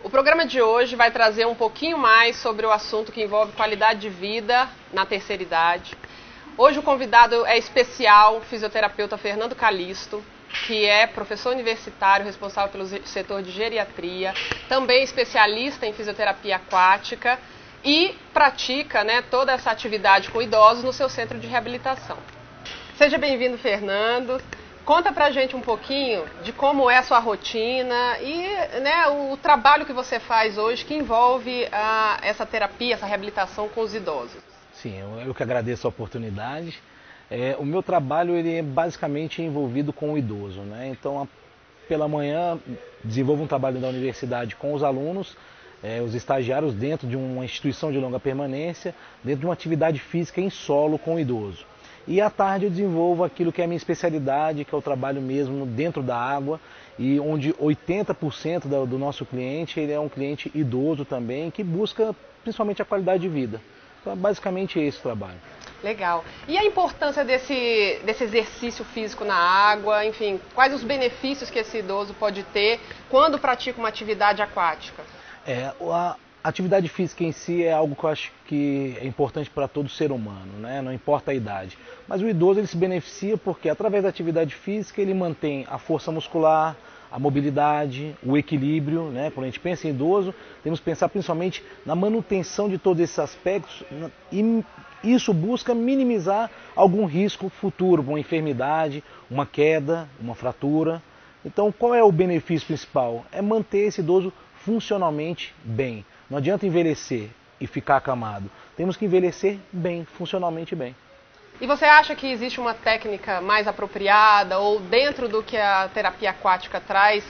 O programa de hoje vai trazer um pouquinho mais sobre o assunto que envolve qualidade de vida na terceira idade. Hoje o convidado é especial, o fisioterapeuta Fernando Calisto, que é professor universitário responsável pelo setor de geriatria, também especialista em fisioterapia aquática e pratica, toda essa atividade com idosos no seu centro de reabilitação. Seja bem-vindo, Fernando. Conta pra gente um pouquinho de como é a sua rotina e o trabalho que você faz hoje que envolve essa terapia, essa reabilitação com os idosos. Sim, eu que agradeço a oportunidade. O meu trabalho ele é basicamente envolvido com o idoso, Então, pela manhã, desenvolvo um trabalho da universidade com os alunos, os estagiários dentro de uma instituição de longa permanência, dentro de uma atividade física em solo com o idoso. E à tarde eu desenvolvo aquilo que é a minha especialidade, que é o trabalho mesmo dentro da água, e onde 80% do nosso cliente ele é um cliente idoso também, que busca principalmente a qualidade de vida. Então, basicamente esse o trabalho. Legal. E a importância desse exercício físico na água, enfim, quais os benefícios que esse idoso pode ter quando pratica uma atividade aquática? A atividade física em si é algo que eu acho que é importante para todo ser humano, Não importa a idade. Mas o idoso ele se beneficia porque através da atividade física ele mantém a força muscular, a mobilidade, o equilíbrio, Quando a gente pensa em idoso, temos que pensar principalmente na manutenção de todos esses aspectos e isso busca minimizar algum risco futuro, uma enfermidade, uma queda, uma fratura. Então, qual é o benefício principal? É manter esse idoso funcionalmente bem. Não adianta envelhecer e ficar acamado. Temos que envelhecer bem, funcionalmente bem. E você acha que existe uma técnica mais apropriada ou dentro do que a terapia aquática traz,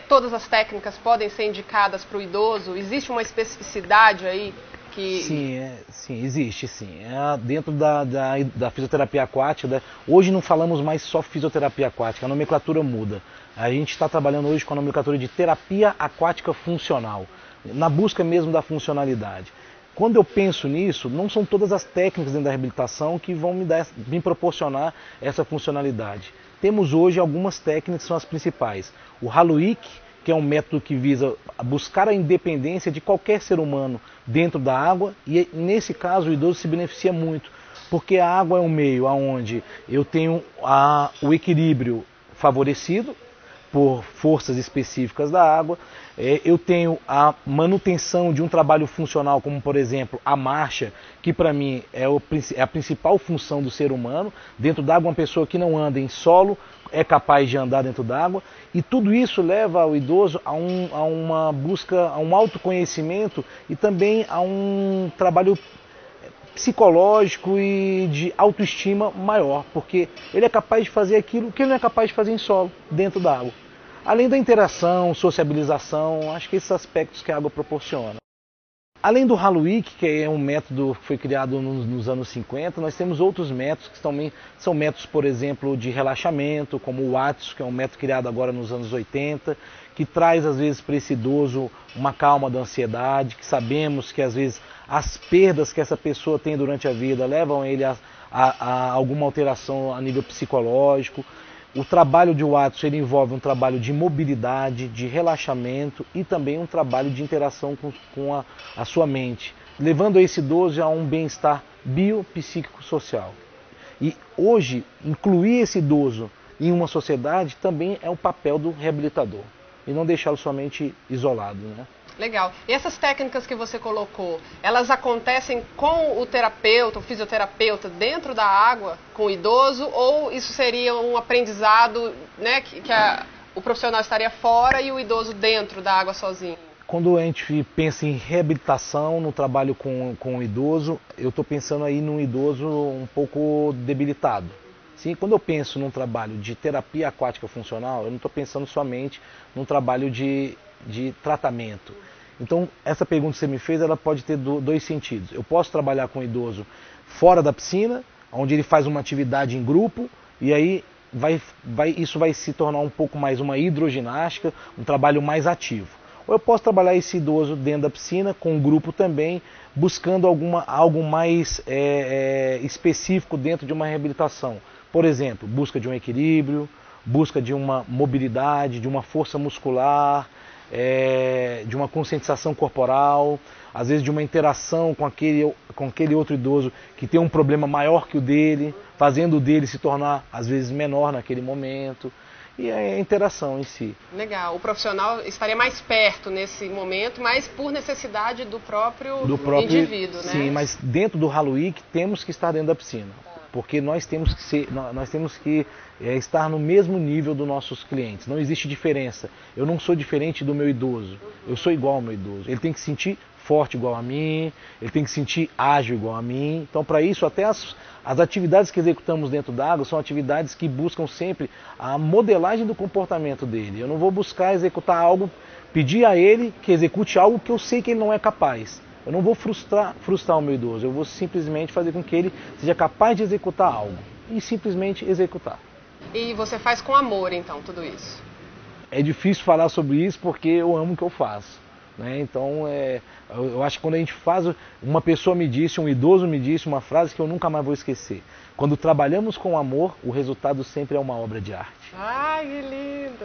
todas as técnicas podem ser indicadas para o idoso? Existe uma especificidade aí? Sim, existe sim. Dentro da fisioterapia aquática, hoje não falamos mais só fisioterapia aquática, a nomenclatura muda. A gente está trabalhando hoje com a nomenclatura de terapia aquática funcional, na busca mesmo da funcionalidade. Quando eu penso nisso, não são todas as técnicas dentro da reabilitação que vão me proporcionar essa funcionalidade. Temos hoje algumas técnicas que são as principais. O Halo-Wicke, que é um método que visa buscar a independência de qualquer ser humano dentro da água, e nesse caso o idoso se beneficia muito, porque a água é um meio onde eu tenho o equilíbrio favorecido por forças específicas da água, eu tenho a manutenção de um trabalho funcional, como por exemplo a marcha, que para mim é a principal função do ser humano. Dentro d'água, uma pessoa que não anda em solo é capaz de andar dentro d'água, e tudo isso leva o idoso a uma busca, a um autoconhecimento e também a um trabalho psicológico e de autoestima maior, porque ele é capaz de fazer aquilo que ele não é capaz de fazer em solo, dentro da água. Além da interação, sociabilização, acho que esses aspectos que a água proporciona. Além do Halo-Wicke, que é um método que foi criado nos anos 50, nós temos outros métodos que também são métodos, por exemplo, de relaxamento, como o Watson, que é um método criado agora nos anos 80, que traz às vezes para esse idoso uma calma da ansiedade, que sabemos que às vezes as perdas que essa pessoa tem durante a vida levam ele a alguma alteração a nível psicológico. O trabalho de Watson ele envolve um trabalho de mobilidade, de relaxamento e também um trabalho de interação com a sua mente, levando esse idoso a um bem-estar biopsíquico-social. E hoje, incluir esse idoso em uma sociedade também é o papel do reabilitador, e não deixá-lo somente isolado, Legal. E essas técnicas que você colocou, elas acontecem com o terapeuta, o fisioterapeuta, dentro da água, com o idoso, ou isso seria um aprendizado, o profissional estaria fora e o idoso dentro da água sozinho? Quando a gente pensa em reabilitação, no trabalho com o idoso, eu estou pensando aí num idoso um pouco debilitado. Sim, quando eu penso num trabalho de terapia aquática funcional, eu não estou pensando somente num trabalho de tratamento. Então, essa pergunta que você me fez, ela pode ter dois sentidos. Eu posso trabalhar com o idoso fora da piscina, onde ele faz uma atividade em grupo, e aí isso vai se tornar um pouco mais uma hidroginástica, um trabalho mais ativo. Ou eu posso trabalhar esse idoso dentro da piscina, com um grupo também, buscando algo mais específico dentro de uma reabilitação. Por exemplo, busca de um equilíbrio, busca de uma mobilidade, de uma força muscular, de uma conscientização corporal, às vezes de uma interação com aquele outro idoso que tem um problema maior que o dele, fazendo o dele se tornar às vezes menor naquele momento. E é a interação em si. Legal. O profissional estaria mais perto nesse momento, mas por necessidade do próprio indivíduo, né? Sim, mas dentro do Halo Week temos que estar dentro da piscina. Porque nós temos que estar no mesmo nível dos nossos clientes. Não existe diferença. Eu não sou diferente do meu idoso. Eu sou igual ao meu idoso. Ele tem que se sentir forte igual a mim, ele tem que se sentir ágil igual a mim. Então, para isso, até as atividades que executamos dentro da água são atividades que buscam sempre a modelagem do comportamento dele. Eu não vou buscar executar algo, pedir a ele que execute algo que eu sei que ele não é capaz. Eu não vou frustrar o meu idoso, eu vou simplesmente fazer com que ele seja capaz de executar algo. E simplesmente executar. E você faz com amor, então, tudo isso? É difícil falar sobre isso porque eu amo o que eu faço. Né? Então, eu acho que quando a gente faz, uma pessoa me disse, um idoso me disse uma frase que eu nunca mais vou esquecer. Quando trabalhamos com amor, o resultado sempre é uma obra de arte. Ai, que lindo!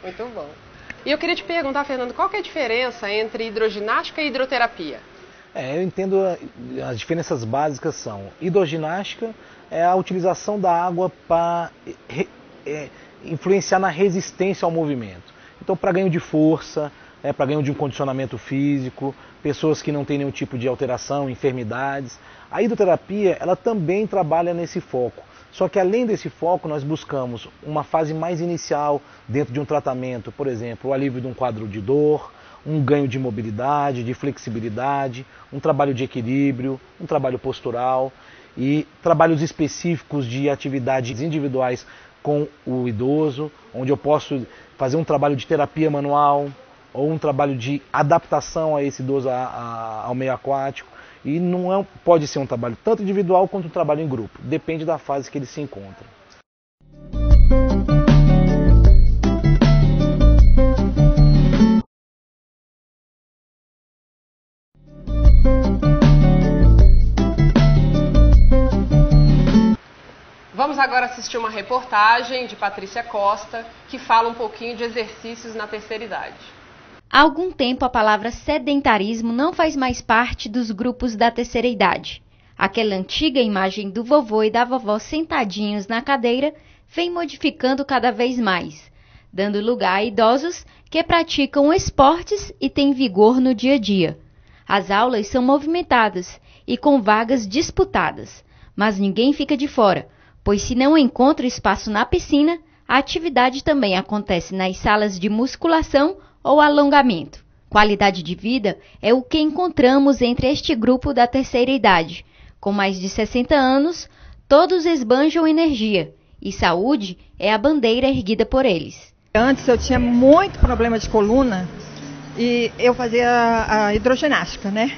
Muito bom. E eu queria te perguntar, Fernando, qual que é a diferença entre hidroginástica e hidroterapia? Eu entendo, as diferenças básicas são: hidroginástica é a utilização da água para influenciar na resistência ao movimento. Então, para ganho de força, para ganho de um condicionamento físico, pessoas que não têm nenhum tipo de alteração, enfermidades. A hidroterapia, ela também trabalha nesse foco. Só que além desse foco, nós buscamos uma fase mais inicial dentro de um tratamento, por exemplo, o alívio de um quadro de dor, um ganho de mobilidade, de flexibilidade, um trabalho de equilíbrio, um trabalho postural e trabalhos específicos de atividades individuais com o idoso, onde eu posso fazer um trabalho de terapia manual ou um trabalho de adaptação a esse idoso ao meio aquático. E pode ser um trabalho tanto individual quanto um trabalho em grupo. Depende da fase que ele se encontra. Vamos agora assistir uma reportagem de Patrícia Costa, que fala um pouquinho de exercícios na terceira idade. Há algum tempo a palavra sedentarismo não faz mais parte dos grupos da terceira idade. Aquela antiga imagem do vovô e da vovó sentadinhos na cadeira vem modificando cada vez mais, dando lugar a idosos que praticam esportes e têm vigor no dia a dia. As aulas são movimentadas e com vagas disputadas, mas ninguém fica de fora, pois se não encontra espaço na piscina, a atividade também acontece nas salas de musculação ou alongamento. Qualidade de vida é o que encontramos entre este grupo da terceira idade. Com mais de 60 anos, todos esbanjam energia e saúde é a bandeira erguida por eles. Antes eu tinha muito problema de coluna e eu fazia a hidroginástica, né?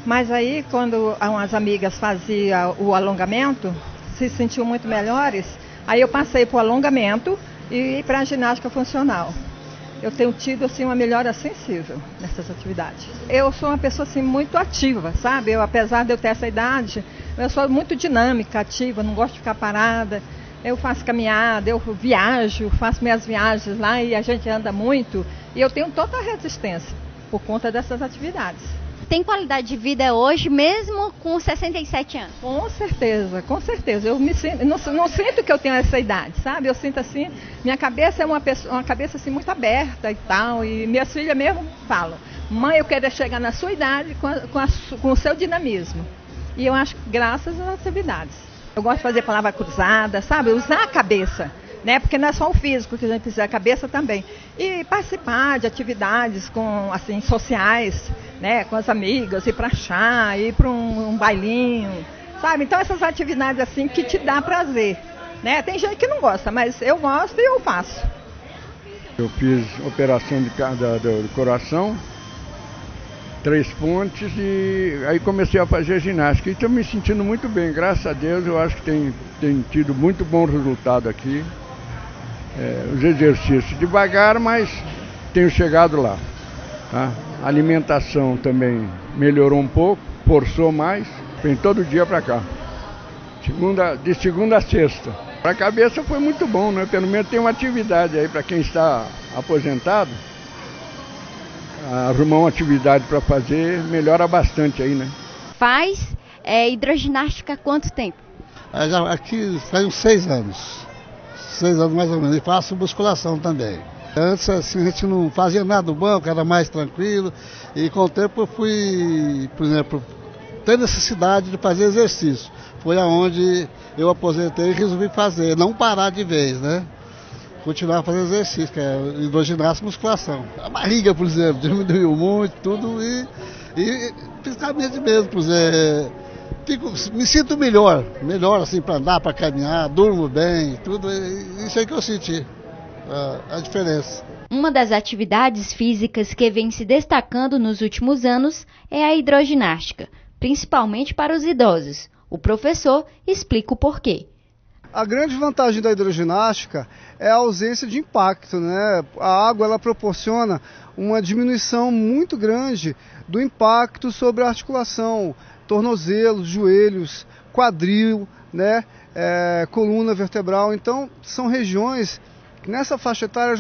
Mas aí quando umas amigas faziam o alongamento, se sentiam muito melhores, aí eu passei para o alongamento e para a ginástica funcional. Eu tenho tido assim uma melhora sensível nessas atividades. Eu sou uma pessoa assim muito ativa, sabe? Apesar de eu ter essa idade, eu sou muito dinâmica, ativa, não gosto de ficar parada. Eu faço caminhada, eu viajo, faço minhas viagens lá e a gente anda muito. E eu tenho toda a resistência por conta dessas atividades. Tem qualidade de vida hoje, mesmo com 67 anos? Com certeza, com certeza. Eu me sinto, não sinto que eu tenho essa idade, sabe? Eu sinto assim, minha cabeça é uma cabeça assim muito aberta e tal. E minhas filhas mesmo falam: mãe, eu quero chegar na sua idade com o seu dinamismo. E eu acho que graças às atividades. Eu gosto de fazer palavra cruzada, sabe? Usar a cabeça. Né? Porque não é só o físico que a gente precisa, a cabeça também. E participar de atividades assim, sociais, né? Com as amigas, ir para chá, ir para um bailinho, sabe? Então essas atividades assim que te dá prazer. Né? Tem gente que não gosta, mas eu gosto e eu faço. Eu fiz operação do coração, 3 pontes, e aí comecei a fazer ginástica. E estou me sentindo muito bem, graças a Deus. Eu acho que tem tido muito bom resultado aqui. Os exercícios devagar, mas tenho chegado lá. Tá? A alimentação também melhorou um pouco, forçou mais, vem todo dia para cá. De segunda a sexta. Para a cabeça foi muito bom, né? Pelo menos tem uma atividade aí para quem está aposentado. arrumar uma atividade para fazer, melhora bastante aí, né? Faz hidroginástica há quanto tempo? Aqui faz uns 6 anos. 6 anos mais ou menos. E faço musculação também. Antes assim, a gente não fazia nada no banco, era mais tranquilo. E com o tempo eu fui, por exemplo, ter necessidade de fazer exercício. Foi aonde eu aposentei e resolvi fazer, não parar de vez, né? Continuar fazendo exercício, que é hidroginástica e musculação. A barriga, por exemplo, diminuiu muito, tudo, e fisicamente mesmo, por exemplo, me sinto melhor assim, para andar, para caminhar, durmo bem, tudo, isso aí que eu senti, a diferença. Uma das atividades físicas que vem se destacando nos últimos anos é a hidroginástica, principalmente para os idosos. O professor explica o porquê. A grande vantagem da hidroginástica é a ausência de impacto, né? A água ela proporciona uma diminuição muito grande do impacto sobre a articulação, tornozelos, joelhos, quadril, né? Coluna vertebral. Então, são regiões que nessa faixa etária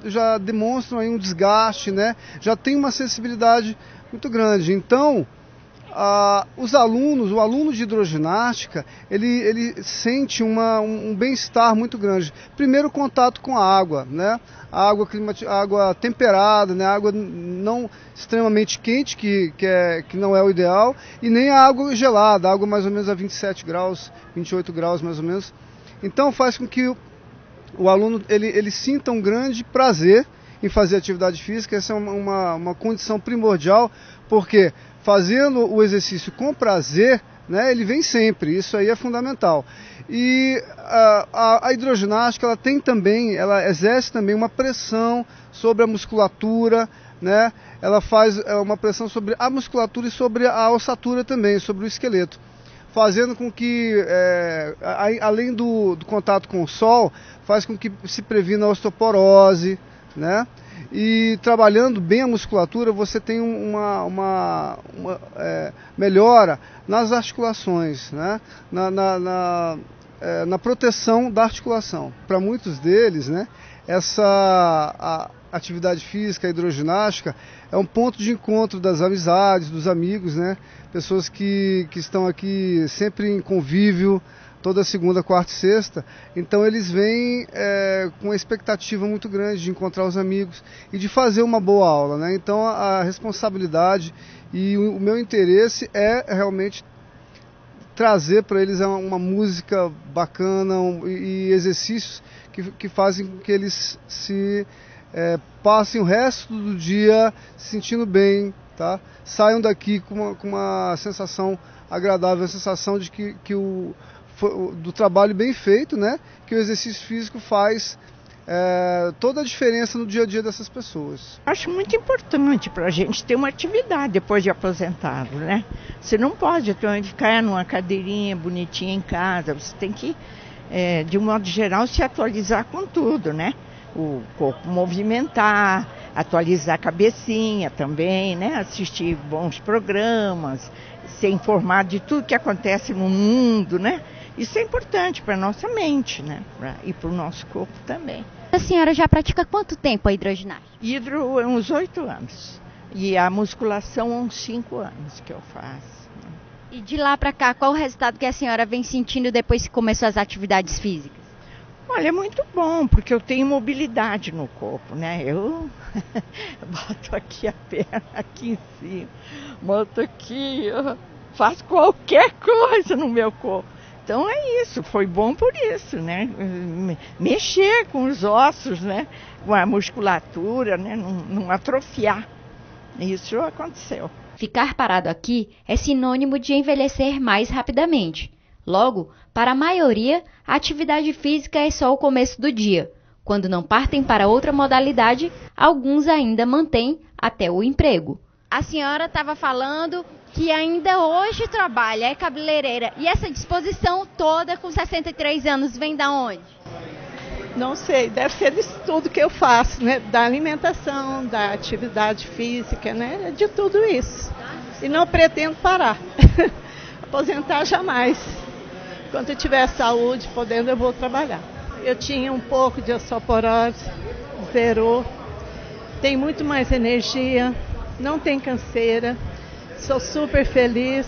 já demonstram aí um desgaste, né? Já tem uma sensibilidade muito grande. Então, o aluno de hidroginástica, ele sente um bem-estar muito grande. Primeiro, contato com a água, né? A água temperada, né? A água não extremamente quente, que não é o ideal, e nem a água gelada, a água mais ou menos a 27 graus, 28 graus mais ou menos. Então faz com que o aluno ele sinta um grande prazer em fazer atividade física. Essa é uma condição primordial, porque fazendo o exercício com prazer, né, ele vem sempre, isso aí é fundamental. E a hidroginástica ela exerce também uma pressão sobre a musculatura, né? Ela faz uma pressão sobre a musculatura e sobre a ossatura também, sobre o esqueleto, fazendo com que, além do contato com o sol, faz com que se previna a osteoporose, né? E trabalhando bem a musculatura, você tem uma melhora nas articulações, né? Na proteção da articulação. Para muitos deles, né, a atividade física, a hidroginástica, é um ponto de encontro das amizades, dos amigos, né? Pessoas que estão aqui sempre em convívio, toda segunda, quarta e sexta. Então eles vêm com uma expectativa muito grande de encontrar os amigos e de fazer uma boa aula, né? Então a responsabilidade e o meu interesse é realmente trazer para eles uma música bacana e exercícios que fazem com que eles passem o resto do dia se sentindo bem, tá? Saiam daqui com uma sensação agradável, a sensação de que do trabalho bem feito, né? Que o exercício físico faz toda a diferença no dia a dia dessas pessoas. Acho muito importante para a gente ter uma atividade depois de aposentado, né? Você não pode também ficar numa cadeirinha bonitinha em casa, você tem que, de um modo geral, se atualizar com tudo, né? O corpo movimentar, atualizar a cabecinha também, né? Assistir bons programas, ser informado de tudo que acontece no mundo, né? Isso é importante para a nossa mente, né? E para o nosso corpo também. A senhora já pratica quanto tempo a hidroginástica? Hidro é uns 8 anos. E a musculação há uns 5 anos que eu faço. E de lá para cá, qual o resultado que a senhora vem sentindo depois que começou as atividades físicas? Olha, é muito bom, porque eu tenho mobilidade no corpo, né? Eu boto aqui a perna aqui em cima, boto aqui, faço qualquer coisa no meu corpo. Então é isso, foi bom por isso, né? Mexer com os ossos, né? Com a musculatura, né? Não atrofiar. Isso aconteceu. Ficar parado aqui é sinônimo de envelhecer mais rapidamente. Logo, para a maioria, a atividade física é só o começo do dia. Quando não partem para outra modalidade, alguns ainda mantêm até o emprego. A senhora estava falando que ainda hoje trabalha, é cabeleireira. E essa disposição toda com 63 anos vem da onde? Não sei, deve ser disso tudo que eu faço, né? Da alimentação, da atividade física, né? De tudo isso. E não pretendo parar. Aposentar jamais. Quando eu tiver saúde, podendo, eu vou trabalhar. Eu tinha um pouco de osteoporose, zerou. tem muito mais energia, não tem canseira, sou super feliz,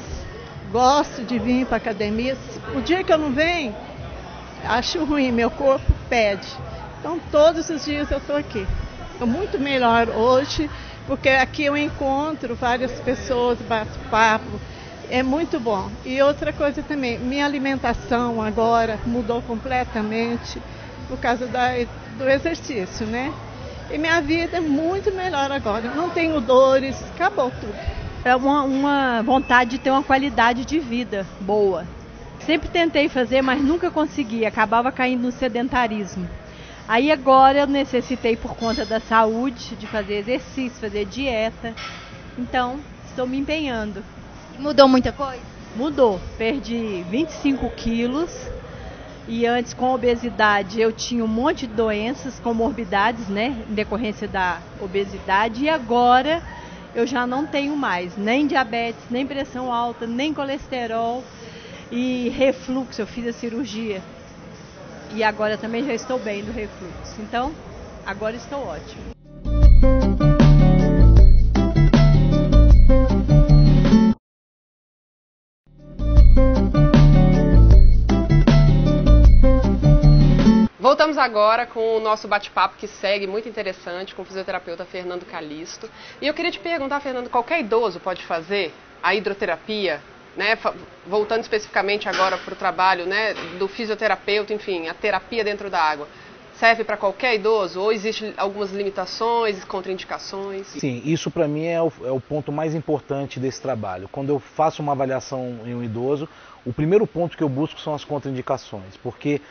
gosto de vir para a academia. O dia que eu não venho, acho ruim, meu corpo pede. Então todos os dias eu estou aqui. Estou muito melhor hoje, porque aqui eu encontro várias pessoas, bato papo, é muito bom. E outra coisa também, minha alimentação agora mudou completamente por causa do exercício, né? E minha vida é muito melhor agora, eu não tenho dores, acabou tudo. É uma vontade de ter uma qualidade de vida boa. Sempre tentei fazer, mas nunca consegui, acabava caindo no sedentarismo. Aí agora eu necessitei, por conta da saúde, de fazer exercício, fazer dieta. Então, estou me empenhando. Mudou muita coisa? Mudou. Perdi 25 quilos. E antes, com obesidade, eu tinha um monte de doenças, comorbidades, né? Em decorrência da obesidade. E agora eu já não tenho mais nem diabetes, nem pressão alta, nem colesterol e refluxo. Eu fiz a cirurgia. E agora também já estou bem do refluxo. Então, agora estou ótimo. Voltamos agora com o nosso bate-papo que segue, muito interessante, com o fisioterapeuta Fernando Calisto. E eu queria te perguntar, Fernando, qualquer idoso pode fazer a hidroterapia? Né, voltando especificamente agora para o trabalho, né, do fisioterapeuta, enfim, a terapia dentro da água, serve para qualquer idoso ou existem algumas limitações, contraindicações? Sim, isso para mim é o ponto mais importante desse trabalho. Quando eu faço uma avaliação em um idoso, o primeiro ponto que eu busco são as contraindicações, porque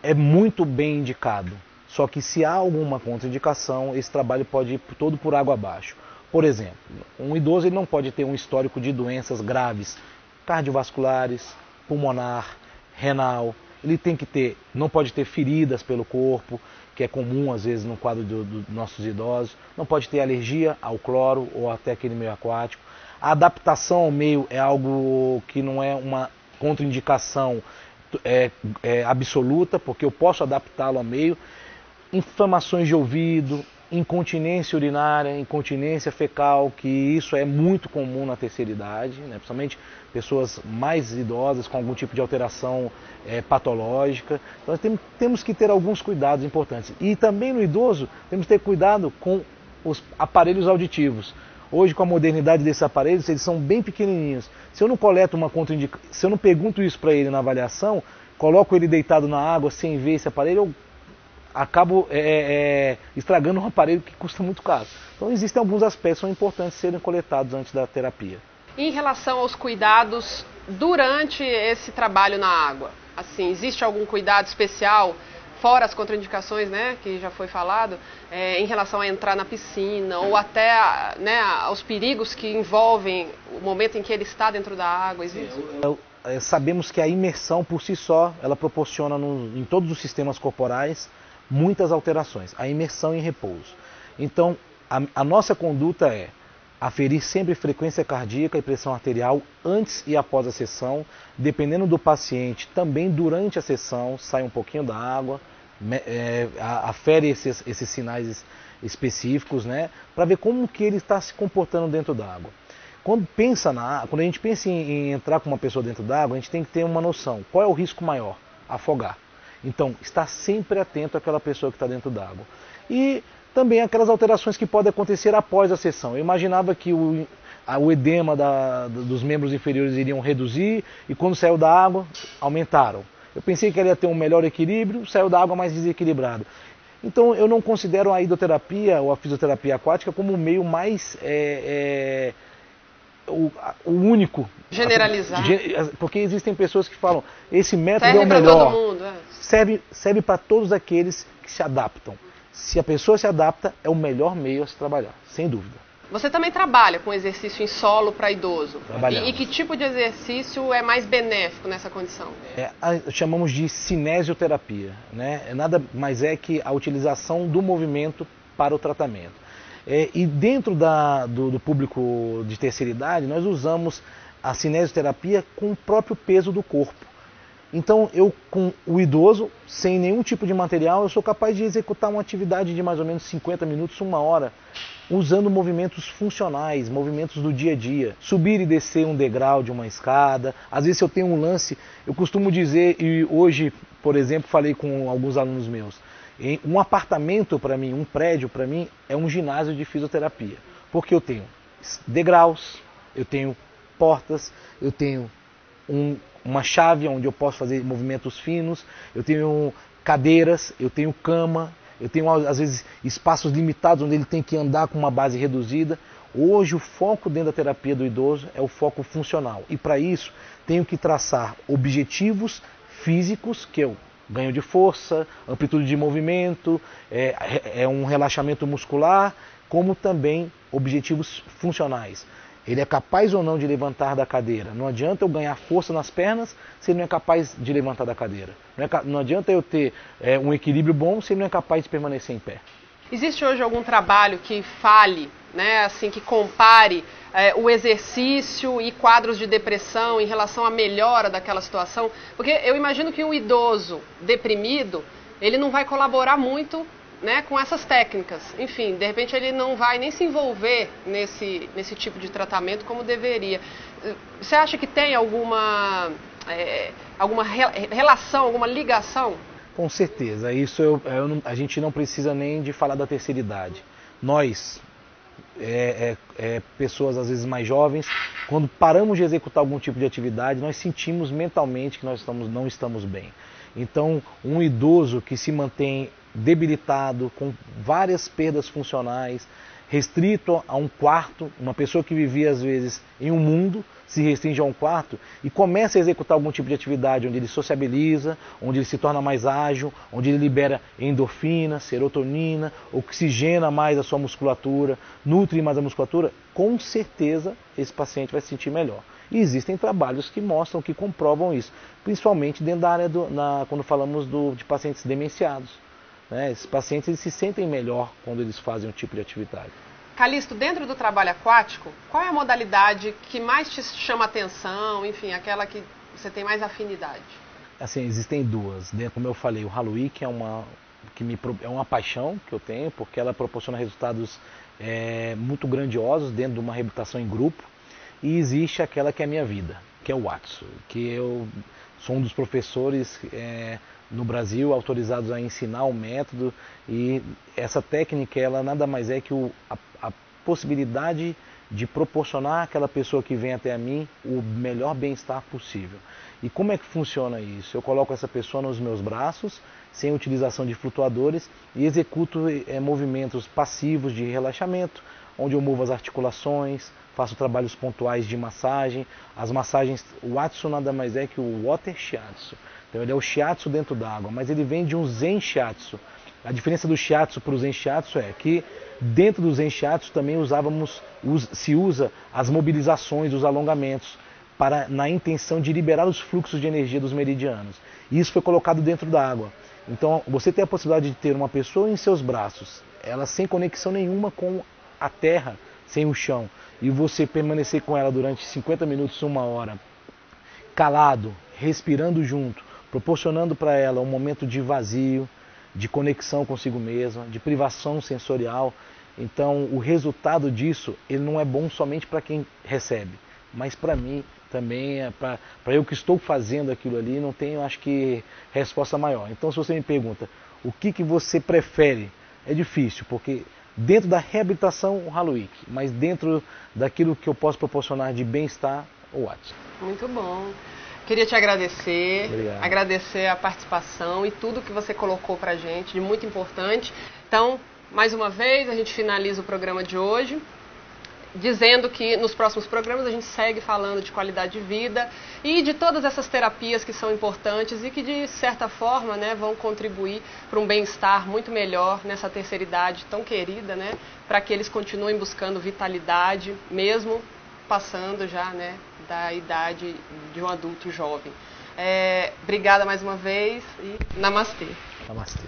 é muito bem indicado. Só que se há alguma contraindicação, esse trabalho pode ir todo por água abaixo. Por exemplo, um idoso ele não pode ter um histórico de doenças graves, cardiovasculares, pulmonar, renal. Ele tem que ter, não pode ter feridas pelo corpo, que é comum às vezes no quadro dos nossos idosos. Não pode ter alergia ao cloro ou até aquele meio aquático. A adaptação ao meio é algo que não é uma contraindicação absoluta, porque eu posso adaptá-lo ao meio. Inflamações de ouvido, incontinência urinária, incontinência fecal, que isso é muito comum na terceira idade, né? Principalmente pessoas mais idosas com algum tipo de alteração patológica. Então temos que ter alguns cuidados importantes. E também no idoso temos que ter cuidado com os aparelhos auditivos. Hoje, com a modernidade desses aparelhos, eles são bem pequenininhos. Se eu não coleto uma contraindicação, se eu não pergunto isso para ele na avaliação, coloco ele deitado na água sem ver esse aparelho, eu acabo estragando um aparelho que custa muito caro. Então existem alguns aspectos que são importantes serem coletados antes da terapia. Em relação aos cuidados durante esse trabalho na água, assim, existe algum cuidado especial, fora as contraindicações, né, que já foi falado, em relação a entrar na piscina ou até né, aos perigos que envolvem o momento em que ele está dentro da água? Sabemos que a imersão por si só, ela proporciona em todos os sistemas corporais muitas alterações, a imersão em repouso. Então, a nossa conduta é aferir sempre frequência cardíaca e pressão arterial antes e após a sessão, dependendo do paciente, também durante a sessão, sai um pouquinho da água, afere esses sinais específicos, né, para ver como que ele está se comportando dentro da água. Quando a gente pensa em entrar com uma pessoa dentro da água, a gente tem que ter uma noção, qual é o risco maior? Afogar. Então, estar sempre atento àquela pessoa que está dentro d'água. E também aquelas alterações que podem acontecer após a sessão. Eu imaginava que o edema dos membros inferiores iriam reduzir e quando saiu da água, aumentaram. Eu pensei que ela ia ter um melhor equilíbrio, saiu da água mais desequilibrado. Então, eu não considero a hidroterapia ou a fisioterapia aquática como o meio mais o único. Generalizar. Porque existem pessoas que falam, esse método é o melhor. Todo mundo, Serve para todos aqueles que se adaptam. Se a pessoa se adapta, é o melhor meio a se trabalhar, sem dúvida. Você também trabalha com exercício em solo para idoso. E que tipo de exercício é mais benéfico nessa condição? Chamamos de cinesioterapia, né? Nada mais é que a utilização do movimento para o tratamento. E dentro do público de terceira idade, nós usamos a cinesioterapia com o próprio peso do corpo. Então, eu com o idoso, sem nenhum tipo de material, eu sou capaz de executar uma atividade de mais ou menos 50 minutos, 1 hora, usando movimentos funcionais, movimentos do dia a dia. Subir e descer um degrau de uma escada. Às vezes, se eu tenho um lance, eu costumo dizer, e hoje, por exemplo, falei com alguns alunos meus, um apartamento para mim, um prédio para mim, é um ginásio de fisioterapia. Porque eu tenho degraus, eu tenho portas, eu tenho uma chave onde eu posso fazer movimentos finos, eu tenho cadeiras, eu tenho cama, eu tenho às vezes espaços limitados onde ele tem que andar com uma base reduzida. Hoje o foco dentro da terapia do idoso é o foco funcional. E para isso tenho que traçar objetivos físicos, que eu ganho de força, amplitude de movimento, um relaxamento muscular, como também objetivos funcionais. Ele é capaz ou não de levantar da cadeira. Não adianta eu ganhar força nas pernas se ele não é capaz de levantar da cadeira. Não adianta eu ter um equilíbrio bom se ele não é capaz de permanecer em pé. Existe hoje algum trabalho que fale, né, assim, que compare o exercício e quadros de depressão em relação à melhora daquela situação? Porque eu imagino que um idoso deprimido, ele não vai colaborar muito, né, com essas técnicas. Enfim, de repente ele não vai nem se envolver nesse tipo de tratamento como deveria. Você acha que tem alguma relação, alguma ligação? Com certeza. Isso a gente não precisa nem de falar da terceira idade. Nós, pessoas às vezes mais jovens, quando paramos de executar algum tipo de atividade, nós sentimos mentalmente que nós não estamos bem. Então, um idoso que se mantém debilitado, com várias perdas funcionais, restrito a um quarto, uma pessoa que vivia às vezes em um mundo, se restringe a um quarto e começa a executar algum tipo de atividade onde ele sociabiliza, onde ele se torna mais ágil, onde ele libera endorfina, serotonina, oxigena mais a sua musculatura, nutre mais a musculatura, com certeza esse paciente vai se sentir melhor. E existem trabalhos que mostram, que comprovam isso, principalmente dentro da área quando falamos de pacientes demenciados. Né? Esses pacientes eles se sentem melhor quando eles fazem um tipo de atividade. Calixto, dentro do trabalho aquático, qual é a modalidade que mais te chama atenção, enfim, aquela que você tem mais afinidade? Assim, existem duas. Como eu falei, o Halloween é uma paixão que eu tenho, porque ela proporciona resultados muito grandiosos dentro de uma reabilitação em grupo. E existe aquela que é a minha vida, que é o Watsu, que eu sou um dos professores no Brasil autorizados a ensinar o método, e essa técnica ela nada mais é que a possibilidade de proporcionar àquela pessoa que vem até a mim o melhor bem-estar possível. E como é que funciona isso? Eu coloco essa pessoa nos meus braços, sem utilização de flutuadores, e executo movimentos passivos de relaxamento, onde eu movo as articulações, faço trabalhos pontuais de massagem. As massagens, o Watsu nada mais é que o Water Shiatsu. Então ele é o Shiatsu dentro d'água, mas ele vem de um Zen Shiatsu. A diferença do Shiatsu para o Zen Shiatsu é que dentro do Zen Shiatsu também se usa as mobilizações, os alongamentos, na intenção de liberar os fluxos de energia dos meridianos. E isso foi colocado dentro da água. Então você tem a possibilidade de ter uma pessoa em seus braços, ela sem conexão nenhuma com a terra, sem o chão, e você permanecer com ela durante 50 minutos, 1 hora, calado, respirando junto, proporcionando para ela um momento de vazio, de conexão consigo mesma, de privação sensorial. Então o resultado disso ele não é bom somente para quem recebe, mas para mim também, para eu que estou fazendo aquilo ali, não tenho, acho que, resposta maior. Então se você me pergunta o que você prefere, é difícil, porque dentro da reabilitação, o Halloween, mas dentro daquilo que eu posso proporcionar de bem-estar, o Watsu. Muito bom. Queria te agradecer, Obrigado. Agradecer a participação e tudo que você colocou pra gente, de muito importante. Então, mais uma vez, a gente finaliza o programa de hoje, dizendo que nos próximos programas a gente segue falando de qualidade de vida e de todas essas terapias que são importantes e que, de certa forma, né, vão contribuir para um bem-estar muito melhor nessa terceira idade tão querida, né, para que eles continuem buscando vitalidade, mesmo passando já, né, da idade de um adulto jovem. Obrigada mais uma vez e namastê. Namastê.